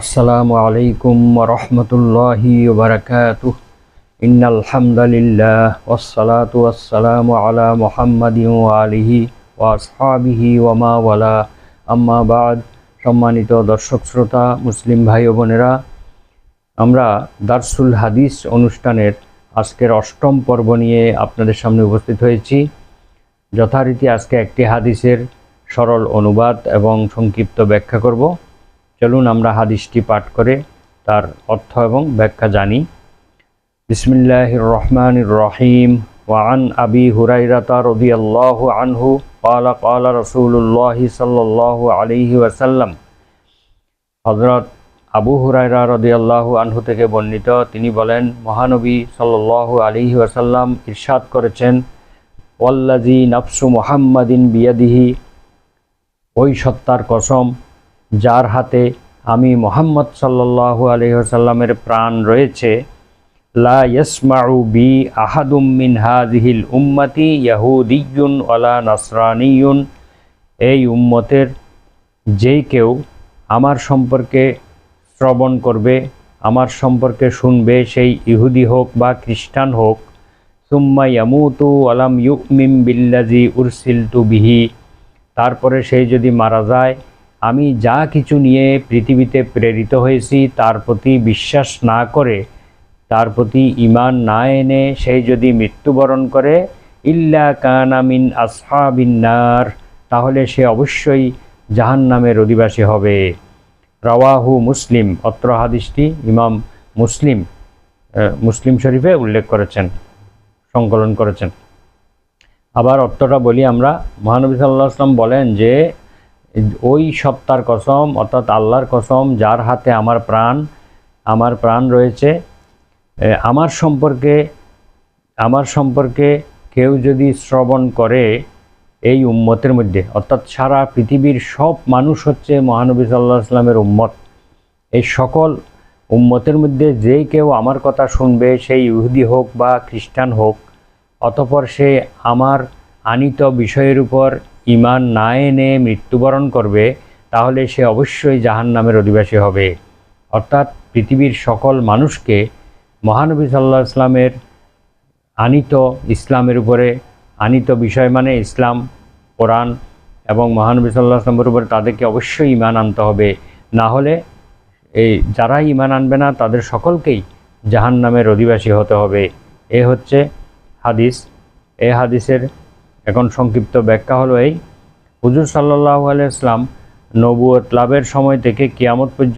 আসসালামু আলাইকুম ওয়া রাহমাতুল্লাহি ওয়া বারাকাতুহু। ইন্নাল হামদালিল্লাহ ওয়াসসালাতু ওয়াসসালামু আলা মুহাম্মাদিন ওয়া আলিহি ওয়া আসহাবিহি ওয়া মা ওয়ালা, আম্মা বাদ। সম্মানিত দর্শক শ্রোতা, মুসলিম ভাই ও বোনেরা, আমরা দারসুল হাদিস অনুষ্ঠানের আজকের অষ্টম পর্ব নিয়ে আপনাদের সামনে উপস্থিত হয়েছি। যথারীতি আজকে একটি হাদিসের সরল অনুবাদ এবং সংক্ষিপ্ত ব্যাখ্যা করব। চলুন আমরা হাদিসটি পাঠ করে তার অর্থ এবং ব্যাখ্যা জানি। বিসমিল্লাহির রহমানির রহিম। ওয়া আন আবি হুরায়রা রাদিয়াল্লাহু আনহু ক্বালা ক্বালা রাসূলুল্লাহি সাল্লাল্লাহু আলাইহি ওয়াসাল্লাম। হযরত আবু হুরায়রা রাদিয়াল্লাহু আনহু থেকে বর্ণিত, তিনি বলেন, মহানবী সাল্লাল্লাহু আলাইহি ওয়াসাল্লাম ইরশাদ করেছেন, ওয়াল্লাযী নাফসু মুহাম্মাদিন বিয়াদিহি, ওই সত্তার কসম যার হাতে আমি মুহাম্মদ সাল্লাল্লাহু আলাইহি ওয়াসাল্লামের প্রাণ রয়েছে, লা ইয়াসমাউ বি আহাদুম মিন হাযিহিল উম্মতি ইয়াহুদিয়্যুন ওয়ালা নাসরানিয়্যুন, এই উম্মতের যেই কেউ আমার সম্পর্কে শ্রবণ করবে, আমার সম্পর্কে শুনবে, সেই ইহুদি হোক বা খ্রিস্টান হোক, সুম্মা ইয়ামুতু ওয়ালাম ইউমিন বিল্লাযী উরসিলতু বিহি, তারপরে সেই যদি মারা যায়, আমি যা কিছু নিয়ে পৃথিবীতে প্রেরিত হয়েছি তার প্রতি বিশ্বাস না করে, তার প্রতি ঈমান না এনে সেই যদি মৃত্যুবরণ করে, ইল্লা কানা মিন আসহাবিন নার, তাহলে সে অবশ্যই জাহান্নামের অধিবাসী হবে। রাওয়াহু মুসলিম, অত্র হাদিসটি ইমাম মুসলিম শরীফে উল্লেখ করেছেন, সংকলন করেছেন। আবার অর্থটা বলি আমরা। মহানবী সাল্লাল্লাহু আলাইহি ওয়াসাল্লাম বলেন যে, ওই সত্তার কসম, অর্থাৎ আল্লাহর কসম, যার হাতে আমার প্রাণ রয়েছে, আমার সম্পর্কে কেউ যদি শ্রবণ করে এই উম্মতের মধ্যে, অর্থাৎ সারা পৃথিবীর সব মানুষ হচ্ছে মহানবী সাল্লাল্লাহু আলাইহি ওয়াসাল্লামের উম্মত, এই সকল উম্মতের মধ্যে যে কেউ আমার কথা শুনবে, সেই ইহুদি হোক বা খ্রিস্টান হোক, অতঃপর সে আমার আনিত বিষয়ের উপর ঈমান না এনে মৃত্যুবরণ করবে, তাহলে সে অবশ্যই জাহান্নামের অধিবাসী হবে। অর্থাৎ পৃথিবীর সকল মানুষকে মহানবী সাল্লাল্লাহু আলাইহি ওয়াসাল্লামের আনিত ইসলামের উপরে, আনিত বিষয় মানে ইসলাম, কোরআন এবং মহানবী সাল্লাল্লাহু আলাইহি ওয়াসাল্লামের উপরে তাদেরকে অবশ্যই ঈমান আনতে হবে। না হলে এই যারা ঈমান আনবে না তাদের সকলকেই জাহান্নামের অধিবাসী হতে হবে। এ হচ্ছে হাদিস। এই হাদিসের এখন সংক্ষিপ্ত ব্যাখ্যা হলো এই: হুজুর সাল্লাল্লাহু আলাইহি ওয়াসাল্লাম নবুয়ত লাভের সময় থেকে কিয়ামত পর্যন্ত